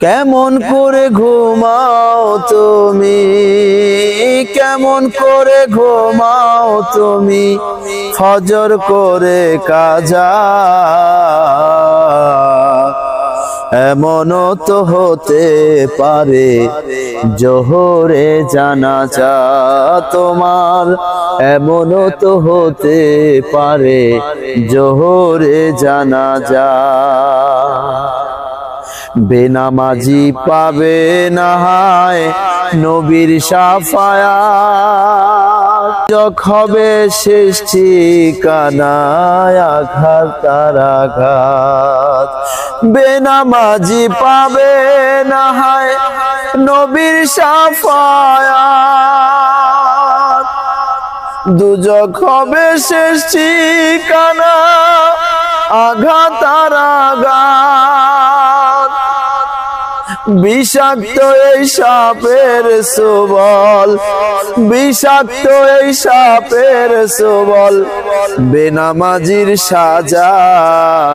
কেমন করে ঘুমাও তুমি, কেমন করে ঘুমাও তুমি, ফজর করে কাজা। এমনও তো হতে পারে জোহরে জানাজা তোমার, এমনও তো হতে পারে জোহরে জানাজা। বেনামাজি পাবে না হায় নবীর শাফায়াত, যোগ হবে শেষ ঠিকানায় আঘাত তার আঘাত। বেনামাজি পাবে না হায় নবীর শাফায়াত, দুজক হবে শেষ ঠিকানা আঘাত তার আঘাত। বিষাক্ত এই সাপের সুবল, বিষাক্ত এই সাপের সুবল, বেনামাজির সাজা।